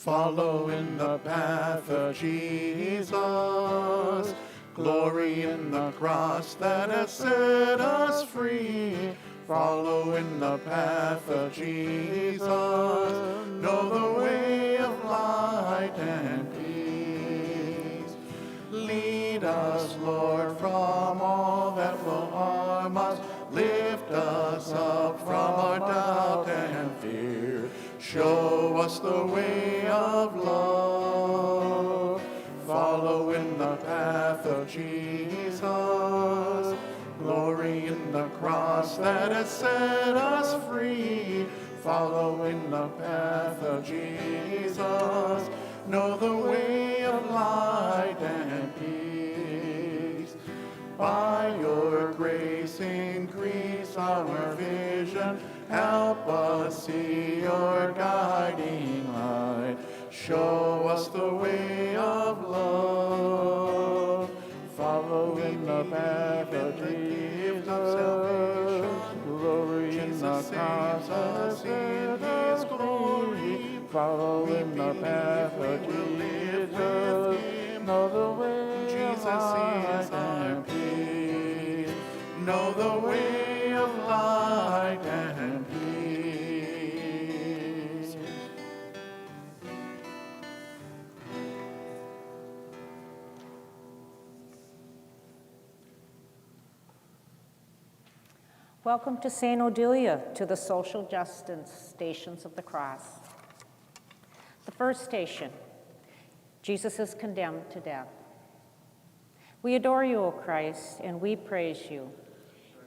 Follow in the path of Jesus. Glory in the cross that has set us free. Follow in the path of Jesus. Know the way of light and peace. Lead us, Lord, from all that will harm us. Lift us up from our doubt and fear. Show us the way of love. Follow in the path of Jesus. Glory in the cross that has set us free. Follow in the path of Jesus. Know the way of light and peace. By your grace increase our vision. Help us see your guiding light. Show us the way of love. Follow in the path of Jesus. Glory in the cross of His glory. Follow in the path of Jesus. Know the way Jesus is our peace. Know the way of light and peace. Welcome to St. Odelia, to the social justice stations of the cross. The first station, Jesus is condemned to death. We adore you, O Christ, and we praise you.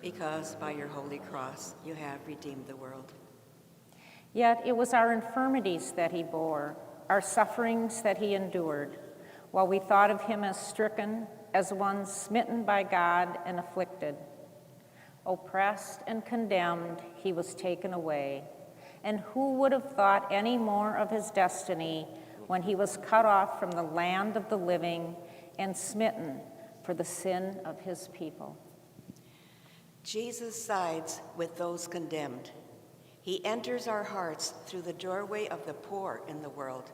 Because by your holy cross you have redeemed the world. Yet it was our infirmities that he bore, our sufferings that he endured, while we thought of him as stricken, as one smitten by God and afflicted. Oppressed and condemned, he was taken away. And who would have thought any more of his destiny when he was cut off from the land of the living and smitten for the sin of his people? Jesus sides with those condemned. He enters our hearts through the doorway of the poor in the world.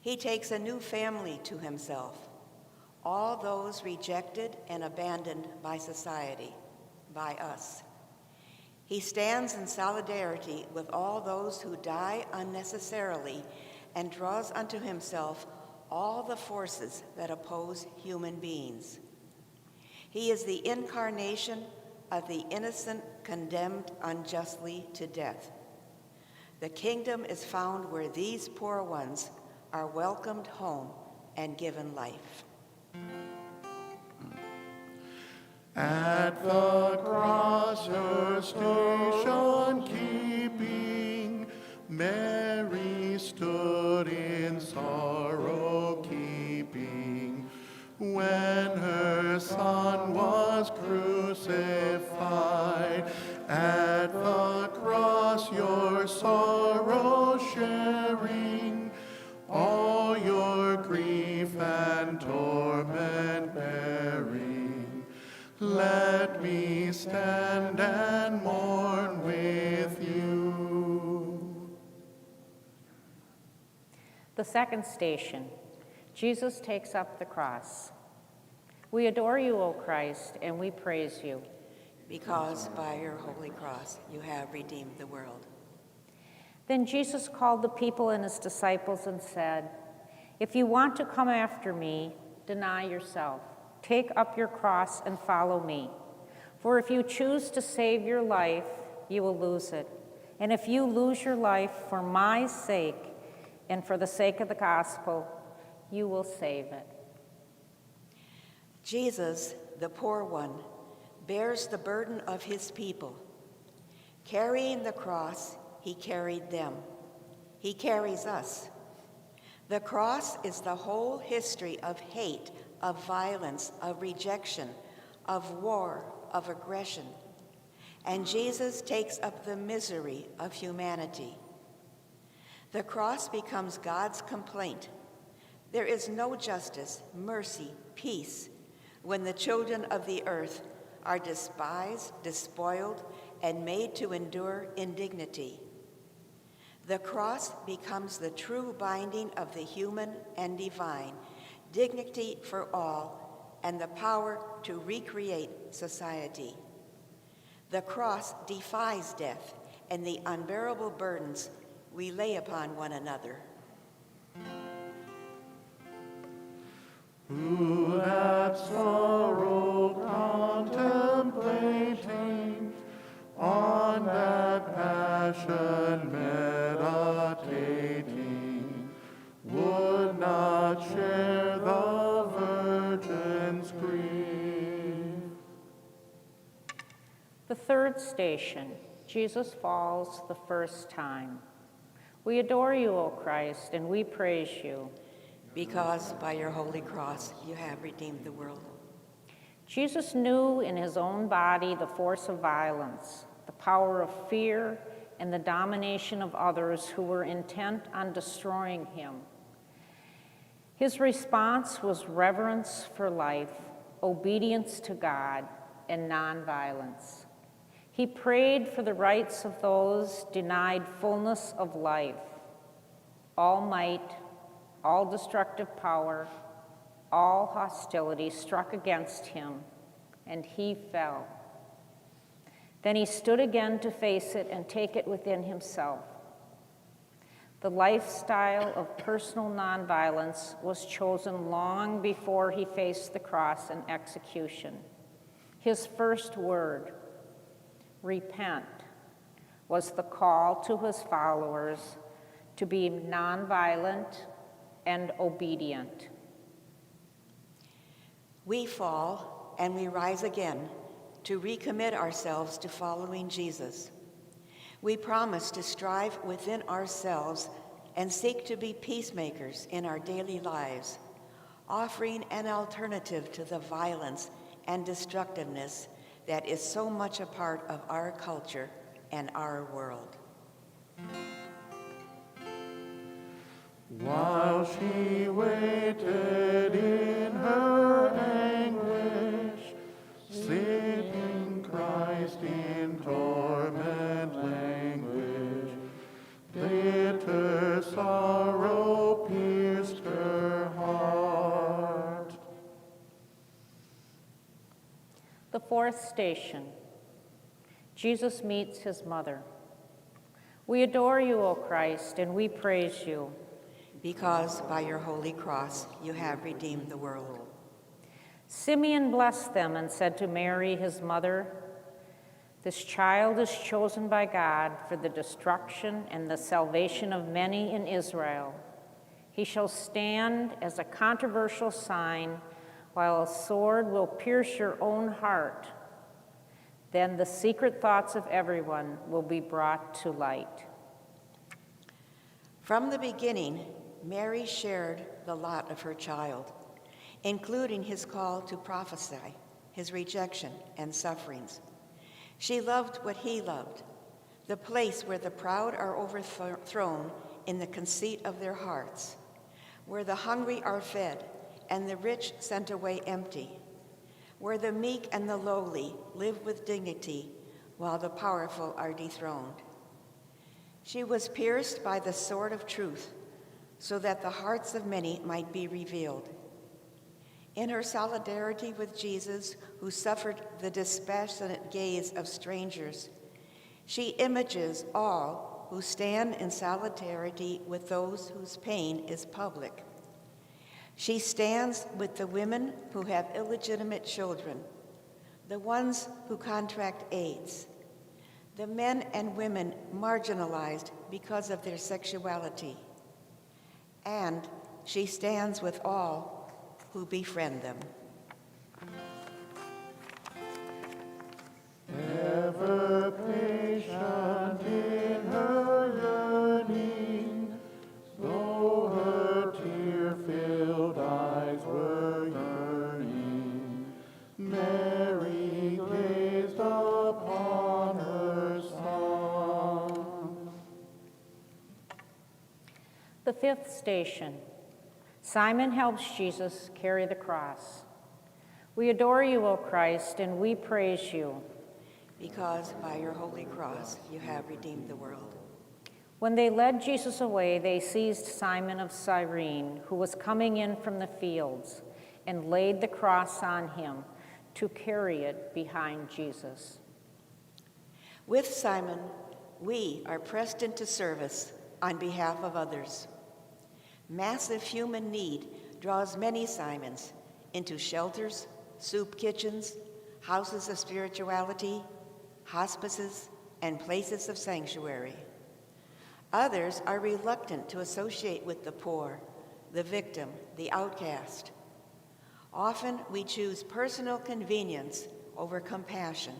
He takes a new family to himself, all those rejected and abandoned by society, by us. He stands in solidarity with all those who die unnecessarily and draws unto himself all the forces that oppose human beings. He is the incarnation of the innocent condemned unjustly to death. The kingdom is found where these poor ones are welcomed home and given life. At the cross your station keeping, Mary stood in sorrow keeping, when her son was crucified. At the cross your sorrow sharing, all your grief and torment bearing. Let me stand and mourn with you. The second station, Jesus takes up the cross. We adore you, O Christ, and we praise you. Because by your holy cross you have redeemed the world. Then Jesus called the people and his disciples and said, "If you want to come after me, deny yourself. Take up your cross and follow me. For if you choose to save your life, you will lose it. And if you lose your life for my sake and for the sake of the gospel, you will save it." Jesus, the poor one, bears the burden of his people. Carrying the cross, he carried them. He carries us. The cross is the whole history of hate, of violence, of rejection, of war, of aggression. And Jesus takes up the misery of humanity. The cross becomes God's complaint. There is no justice, mercy, peace when the children of the earth are despised, despoiled, and made to endure indignity. The cross becomes the true binding of the human and divine, dignity for all, and the power to recreate society. The cross defies death and the unbearable burdens we lay upon one another. Who at sorrow contemplating, on that passion meditating, would not share the Virgin's grief. The third station, Jesus falls the first time. We adore you, O Christ, and we praise you. Because by your holy cross you have redeemed the world. Jesus knew in his own body the force of violence, the power of fear, and the domination of others who were intent on destroying him. His response was reverence for life, obedience to God, and nonviolence. He prayed for the rights of those denied fullness of life. All might, all destructive power, all hostility struck against him, and he fell. Then he stood again to face it and take it within himself. The lifestyle of personal nonviolence was chosen long before he faced the cross and execution. His first word, repent, was the call to his followers to be nonviolent and obedient. We fall and we rise again to recommit ourselves to following Jesus. We promise to strive within ourselves and seek to be peacemakers in our daily lives, offering an alternative to the violence and destructiveness that is so much a part of our culture and our world. While she waited in her anguish, sitting Christ in torment languish, bitter sorrow pierced her heart. The fourth station, Jesus meets his mother. We adore you, O Christ, and we praise you. Because by your holy cross you have redeemed the world. Simeon blessed them and said to Mary, his mother, this child is chosen by God for the destruction and the salvation of many in Israel. He shall stand as a controversial sign, while a sword will pierce your own heart. Then the secret thoughts of everyone will be brought to light. From the beginning, Mary shared the lot of her child, including his call to prophesy, his rejection and sufferings. She loved what he loved, the place where the proud are overthrown in the conceit of their hearts, where the hungry are fed and the rich sent away empty, where the meek and the lowly live with dignity while the powerful are dethroned. She was pierced by the sword of truth, so that the hearts of many might be revealed. In her solidarity with Jesus, who suffered the dispassionate gaze of strangers, she images all who stand in solidarity with those whose pain is public. She stands with the women who have illegitimate children, the ones who contract AIDS, the men and women marginalized because of their sexuality, and she stands with all who befriend them. Ever patient in her yearning, though her tear-filled eyes were yearning, Mary gazed upon her Son. The fifth station, Simon helps Jesus carry the cross. We adore you, O Christ, and we praise you. Because by your holy cross you have redeemed the world. When they led Jesus away, they seized Simon of Cyrene, who was coming in from the fields, and laid the cross on him to carry it behind Jesus. With Simon, we are pressed into service on behalf of others. Massive human need draws many Simons into shelters, soup kitchens, houses of spirituality, hospices, and places of sanctuary. Others are reluctant to associate with the poor, the victim, the outcast. Often we choose personal convenience over compassion,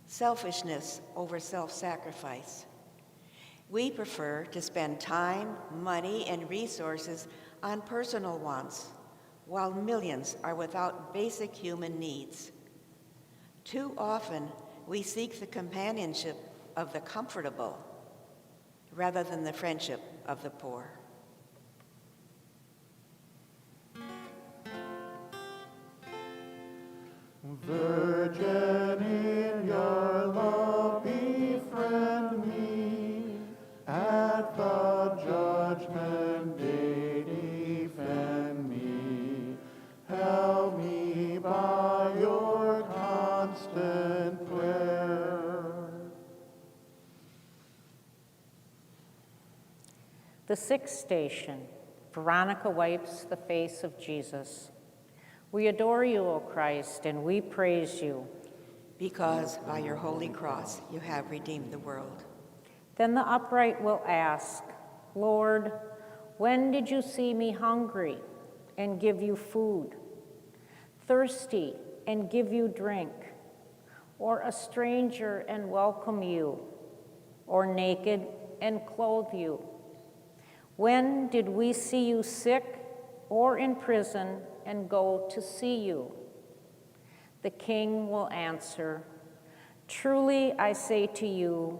selfishness over self-sacrifice. We prefer to spend time, money, and resources on personal wants, while millions are without basic human needs. Too often, we seek the companionship of the comfortable rather than the friendship of the poor. Virgin, in your love befriend me, at the judgment day defend me. Help me by your constant prayer. The sixth station, Veronica wipes the face of Jesus. We adore you, O Christ, and we praise you. Because by your holy cross you have redeemed the world. Then the upright will ask, Lord, when did you see me hungry and give you food, thirsty and give you drink, or a stranger and welcome you, or naked and clothe you? When did we see you sick or in prison and go to see you? The king will answer, truly I say to you,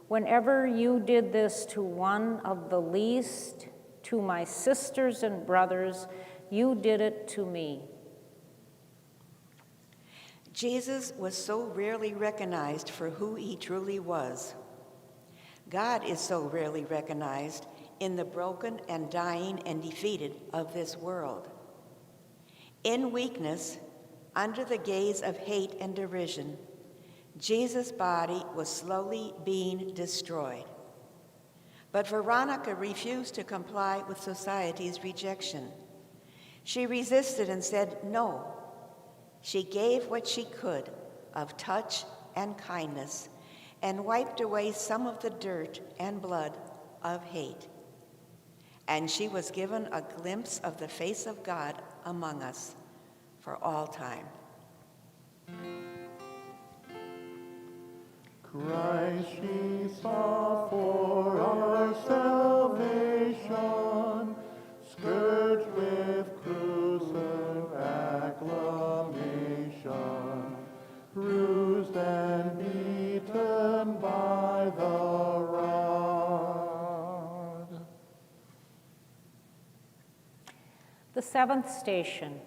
whenever you did this to one of the least, to my sisters and brothers, you did it to me. Jesus was so rarely recognized for who he truly was. God is so rarely recognized in the broken and dying and defeated of this world. In weakness, under the gaze of hate and derision, Jesus' body was slowly being destroyed. But Veronica refused to comply with society's rejection. She resisted and said no. She gave what she could of touch and kindness and wiped away some of the dirt and blood of hate. And she was given a glimpse of the face of God among us for all time. Christ she saw for our salvation, scourged with crucified acclamation, bruised and beaten by the rod. The seventh station,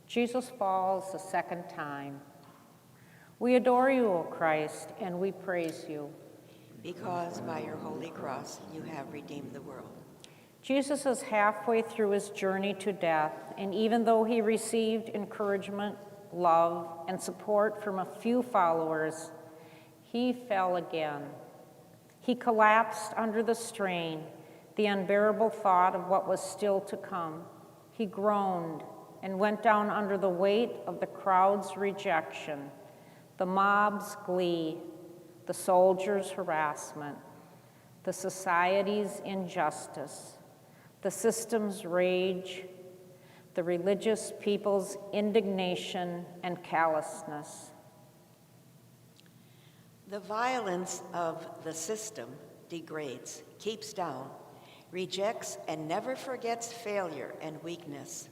Jesus falls a second time. We adore you, O Christ, and we praise you. Because by your holy cross you have redeemed the world. Jesus is halfway through his journey to death, and even though he received encouragement, love, and support from a few followers, he fell again. He collapsed under the strain, the unbearable thought of what was still to come. He groaned and went down under the weight of the crowd's rejection, the mob's glee, the soldiers' harassment, the society's injustice, the system's rage, the religious people's indignation and callousness. The violence of the system degrades, keeps down, rejects, and never forgets failure and weakness.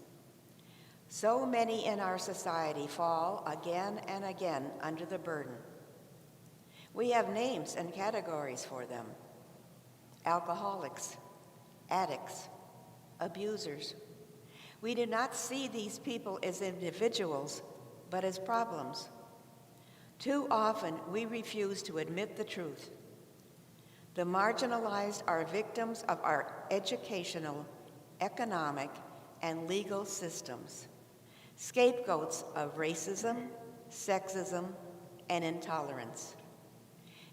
So many in our society fall again and again under the burden. We have names and categories for them: alcoholics, addicts, abusers. We do not see these people as individuals, but as problems. Too often, we refuse to admit the truth. The marginalized are victims of our educational, economic, and legal systems, scapegoats of racism, sexism, and intolerance.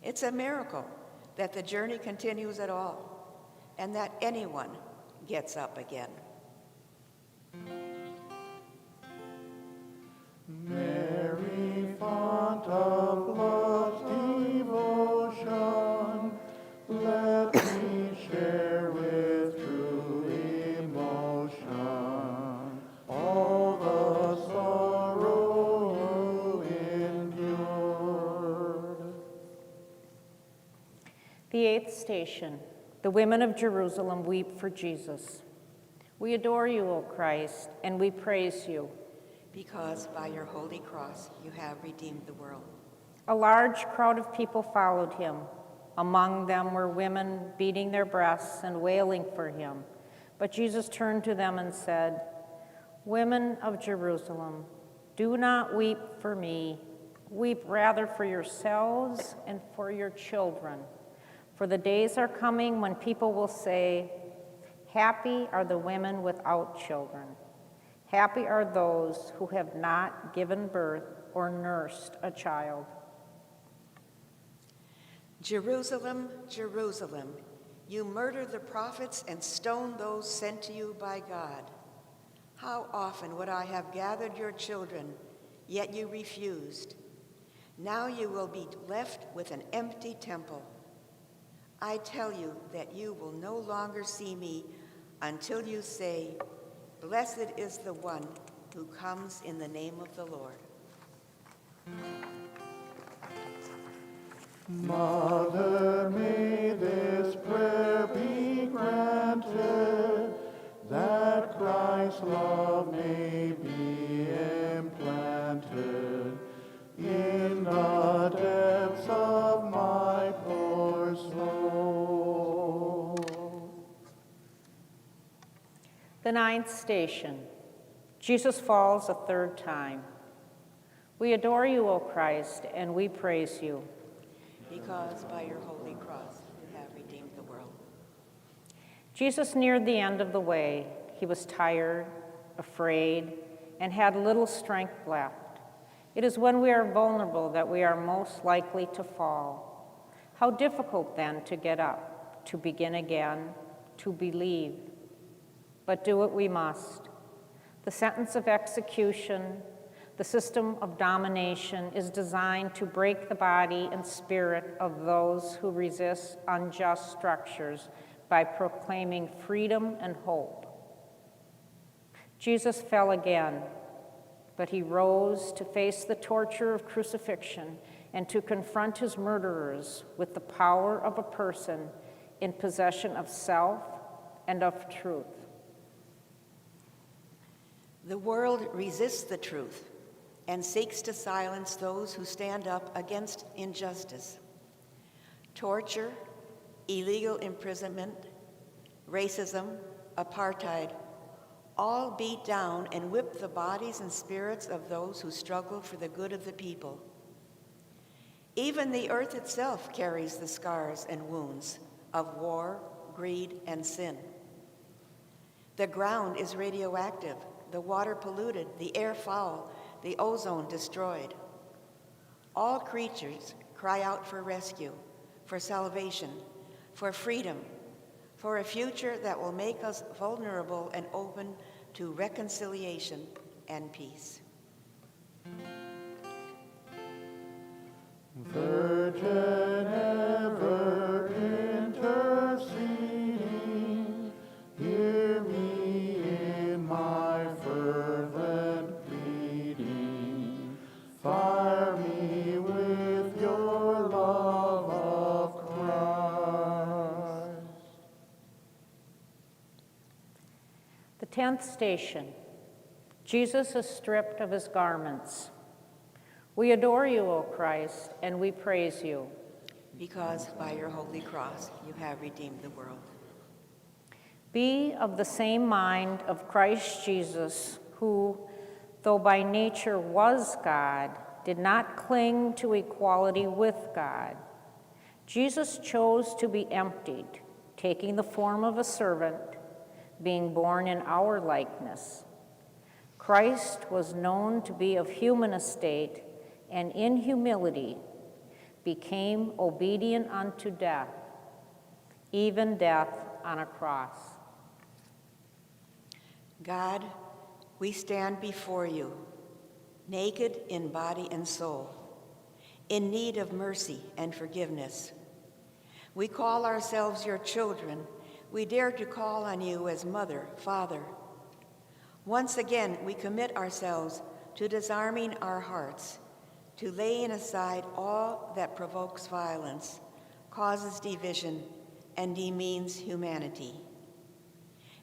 It's a miracle that the journey continues at all, and that anyone gets up again. Mary, font of love's devotion, let me share with true emotion all the sorrow you endured. The 8th station, the women of Jerusalem weep for Jesus. We adore you, O Christ, and we praise you. Because by your holy cross you have redeemed the world. A large crowd of people followed him. Among them were women beating their breasts and wailing for him. But Jesus turned to them and said, "Women of Jerusalem, do not weep for me. Weep rather for yourselves and for your children. For the days are coming when people will say, 'Happy are the women without children. Happy are those who have not given birth or nursed a child.'" Jerusalem, Jerusalem, you murder the prophets and stone those sent to you by God. How often would I have gathered your children, yet you refused. Now you will be left with an empty temple. I tell you that you will no longer see me until you say, "Blessed is the one who comes in the name of the Lord." Mother, may this prayer be granted, that Christ's love may be implanted in the depths of my poor soul. The 9th station, Jesus falls a 3rd time. We adore you, O Christ, and we praise you. Because by your holy cross you have redeemed the world. Jesus neared the end of the way. He was tired, afraid, and had little strength left. It is when we are vulnerable that we are most likely to fall. How difficult then to get up, to begin again, to believe. But do it we must. The sentence of execution, the system of domination, is designed to break the body and spirit of those who resist unjust structures by proclaiming freedom and hope. Jesus fell again, but he rose to face the torture of crucifixion and to confront his murderers with the power of a person in possession of self and of truth. The world resists the truth and seeks to silence those who stand up against injustice. Torture, illegal imprisonment, racism, apartheid, all beat down and whip the bodies and spirits of those who struggle for the good of the people. Even the earth itself carries the scars and wounds of war, greed, and sin. The ground is radioactive, the water polluted, the air foul, the ozone destroyed. All creatures cry out for rescue, for salvation, for freedom, for a future that will make us vulnerable and open to reconciliation and peace. Virgin ever interceding, hear me in my fervent pleading. Fire me with your love of Christ. The 10th station, Jesus is stripped of his garments. We adore you, O Christ, and we praise you. Because by your holy cross you have redeemed the world. Be of the same mind of Christ Jesus, who, though by nature was God, did not cling to equality with God. Jesus chose to be emptied, taking the form of a servant, being born in our likeness. Christ was known to be of human estate, and in humility became obedient unto death, even death on a cross. God, we stand before you, naked in body and soul, in need of mercy and forgiveness. We call ourselves your children. We dare to call on you as mother, father. Once again, we commit ourselves to disarming our hearts, to laying aside all that provokes violence, causes division, and demeans humanity.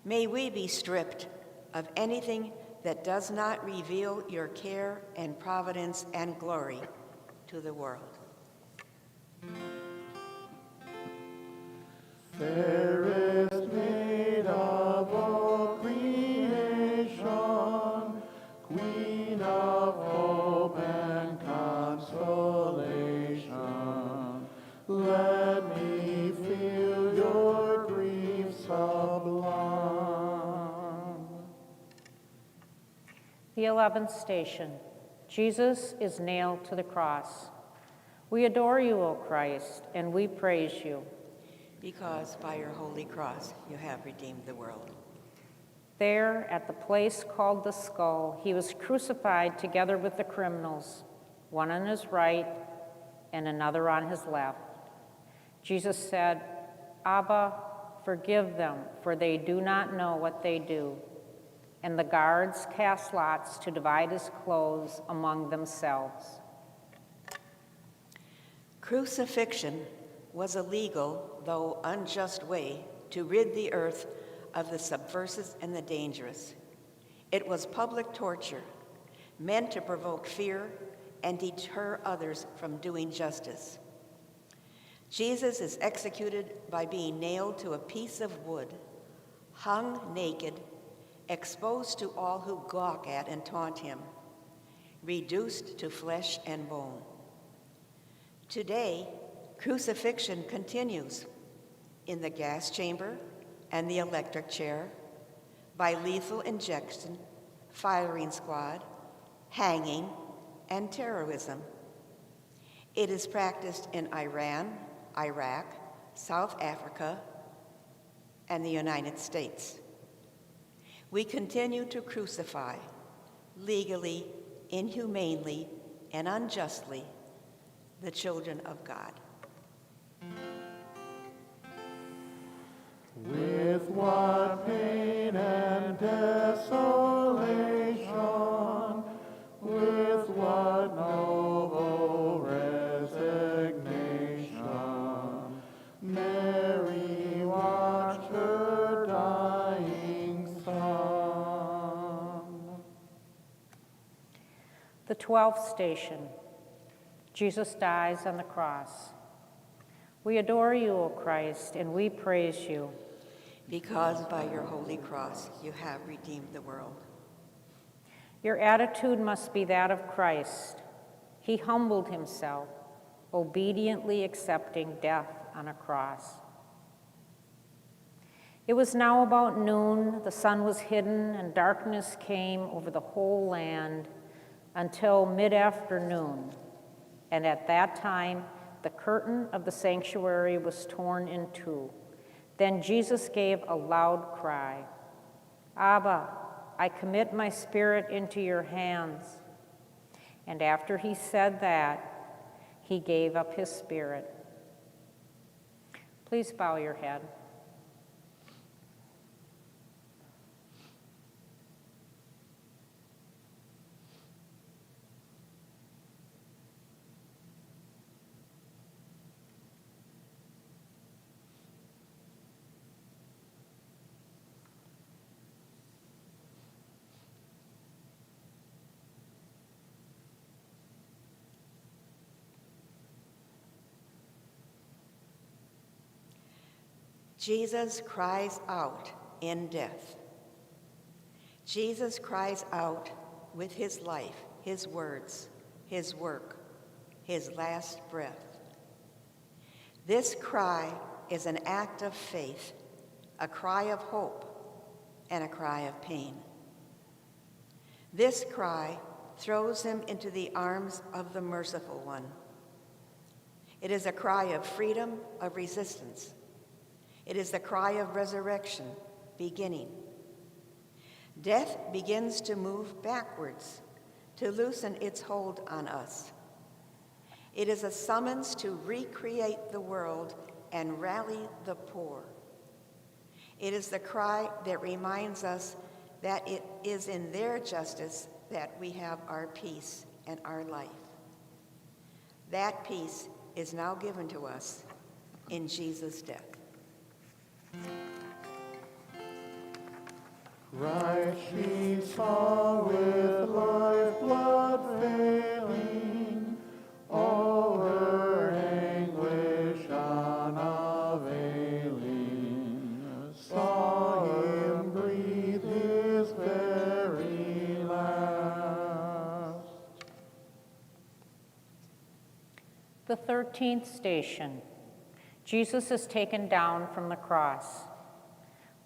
May we be stripped of anything that does not reveal your care and providence and glory to the world. Fairest maid of all creation, Queen of hope and consolation, let me feel your grief sublime. The 11th station. Jesus is nailed to the cross. We adore you, O Christ, and we praise you. Because by your holy cross you have redeemed the world. There, at the place called the Skull, he was crucified together with the criminals, one on his right and another on his left. Jesus said, Abba, forgive them, for they do not know what they do. And the guards cast lots to divide his clothes among themselves. Crucifixion was a legal, though unjust, way to rid the earth of the subversive and the dangerous. It was public torture, meant to provoke fear and deter others from doing justice. Jesus is executed by being nailed to a piece of wood, hung naked, exposed to all who gawk at and taunt him, reduced to flesh and bone. Today, crucifixion continues in the gas chamber and the electric chair, by lethal injection, firing squad, hanging, and terrorism. It is practiced in Iran, Iraq, South Africa, and the United States. We continue to crucify, legally, inhumanely, and unjustly, the children of God. With what pain and desolation, with what noble resignation, Mary watched her dying son. The 12th station. Jesus dies on the cross. We adore you, O Christ, and we praise you. Because by your holy cross you have redeemed the world. Your attitude must be that of Christ. He humbled himself, obediently accepting death on a cross. It was now about noon, the sun was hidden, and darkness came over the whole land until mid-afternoon. And at that time, the curtain of the sanctuary was torn in two. Then Jesus gave a loud cry, Abba, I commit my spirit into your hands. And after he said that, he gave up his spirit. Please bow your head. Jesus cries out in death. Jesus cries out with his life, his words, his work, his last breath. This cry is an act of faith, a cry of hope, and a cry of pain. This cry throws him into the arms of the merciful one. It is a cry of freedom, of resistance. It is the cry of resurrection, beginning. Death begins to move backwards, to loosen its hold on us. It is a summons to recreate the world and rally the poor. It is the cry that reminds us that it is in their justice that we have our peace and our life. That peace is now given to us in Jesus' death. Christ she saw with lifeblood failing, all her anguish unavailing, saw him breathe his very last. The 13th station. Jesus is taken down from the cross.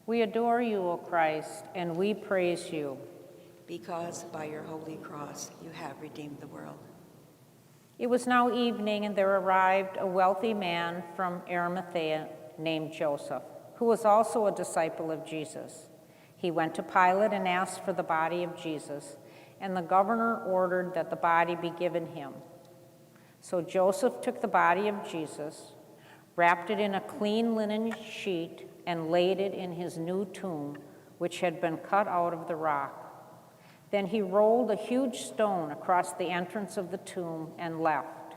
We adore you, O Christ, and we praise you. Because by your holy cross you have redeemed the world. It was now evening, and there arrived a wealthy man from Arimathea named Joseph, who was also a disciple of Jesus. He went to Pilate and asked for the body of Jesus, and the governor ordered that the body be given him. So Joseph took the body of Jesus, wrapped it in a clean linen sheet, and laid it in his new tomb, which had been cut out of the rock. Then he rolled a huge stone across the entrance of the tomb and left.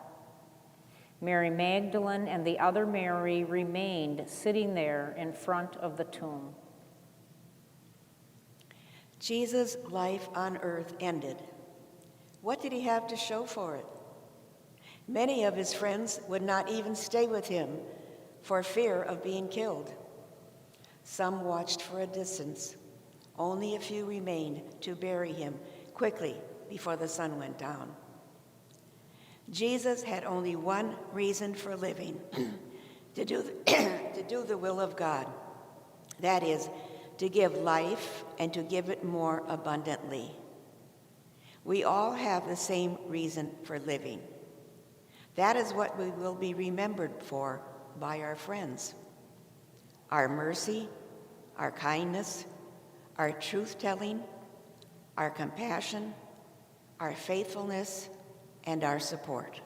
Mary Magdalene and the other Mary remained sitting there in front of the tomb. Jesus' life on earth ended. What did he have to show for it? Many of his friends would not even stay with him for fear of being killed. Some watched for a distance. Only a few remained to bury him quickly before the sun went down. Jesus had only one reason for living, to do the will of God. That is, to give life and to give it more abundantly. We all have the same reason for living. That is what we will be remembered for by our friends. Our mercy, our kindness, our truth-telling, our compassion, our faithfulness, and our support.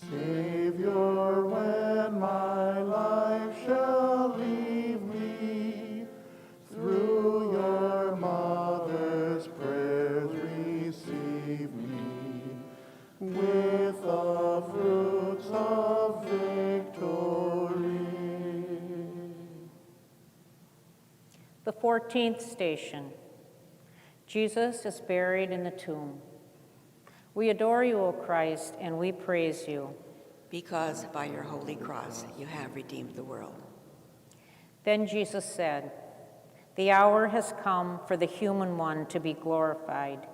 Savior, when my life shall leave me, through your mother's prayers receive me, with the fruits of victory. The 14th station. Jesus is buried in the tomb. We adore you, O Christ, and we praise you. Because by your holy cross you have redeemed the world. Then Jesus said, "The hour has come for the human one to be glorified.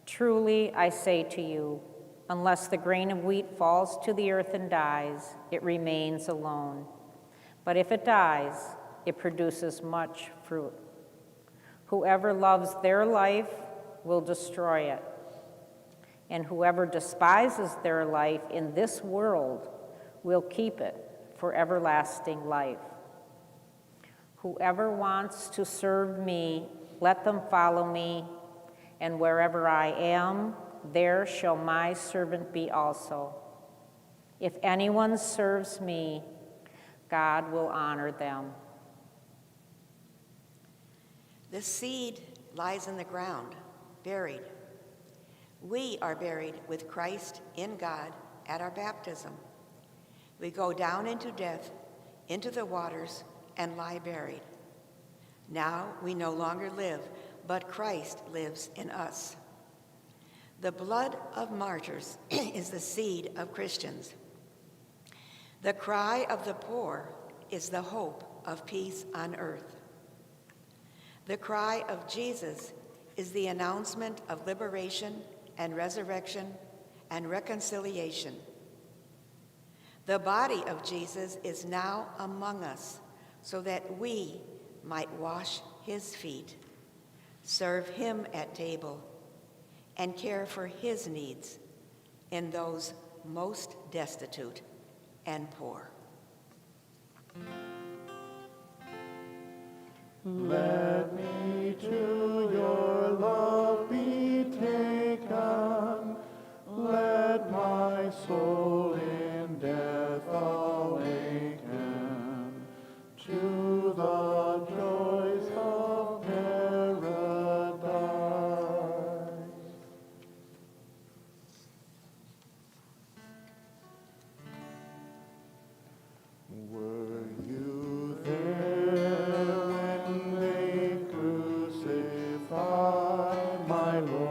Truly, I say to you, unless the grain of wheat falls to the earth and dies, it remains alone. But if it dies, it produces much fruit. Whoever loves their life will destroy it, and whoever despises their life in this world will keep it for everlasting life. Whoever wants to serve me, let them follow me, and wherever I am, there shall my servant be also. If anyone serves me, God will honor them." The seed lies in the ground, buried. We are buried with Christ in God at our baptism. We go down into death, into the waters, and lie buried. Now we no longer live, but Christ lives in us. The blood of martyrs is the seed of Christians. The cry of the poor is the hope of peace on earth. The cry of Jesus is the announcement of liberation and resurrection and reconciliation. The body of Jesus is now among us so that we might wash his feet, serve him at table, and care for his needs in those most destitute and poor. Let me to your love be taken. Let my soul in death awaken to the joys of paradise. Were you there when they crucified my Lord?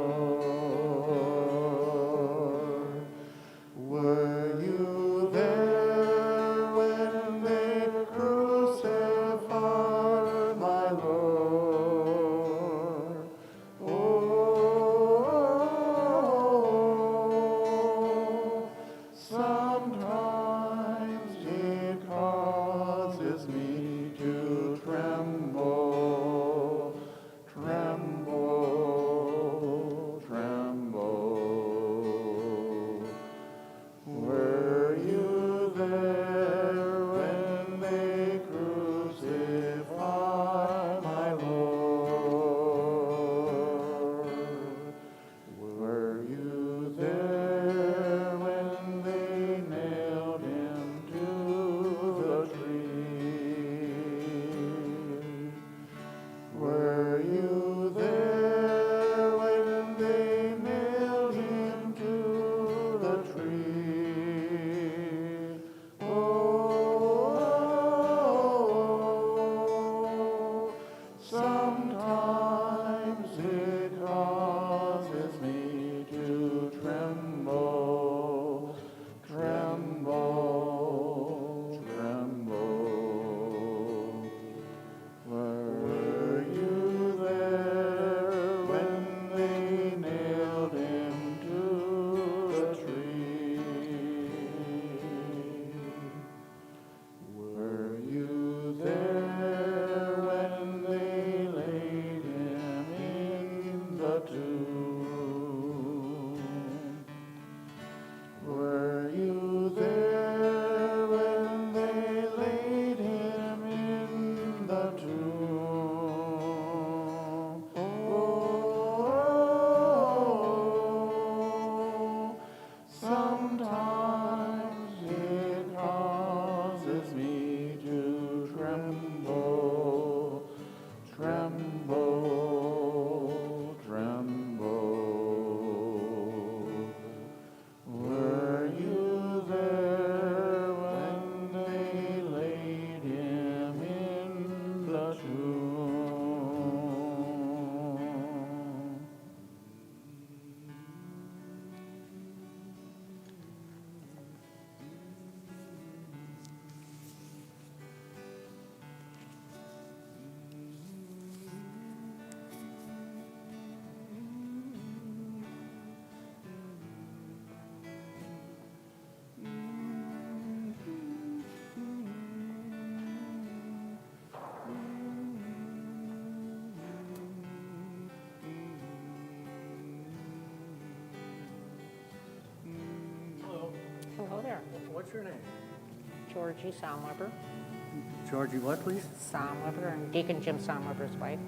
Were you there when they crucified my Lord? Oh, sometimes it causes me to tremble, tremble, tremble. Were you there when they crucified my Lord? Were you there when they nailed him to the tree? Were you there when they nailed him to the tree? Oh, sometimes it causes me to tremble, tremble, tremble. Were you there when they nailed him to the tree? Were you there when they laid him in the tomb? Were you there when they laid him in the tomb? Oh, sometimes it causes me to tremble, tremble, tremble. Were you there when they laid him in the tomb? Hello there. What's your name? Georgie Somweber. Georgie what, please? Somweber, and Deacon Jim Somweber's wife.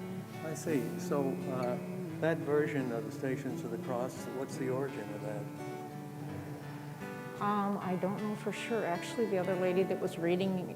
I see. So that version of the Stations of the Cross, what's the origin of that? I don't know for sure. Actually, the other lady that was reading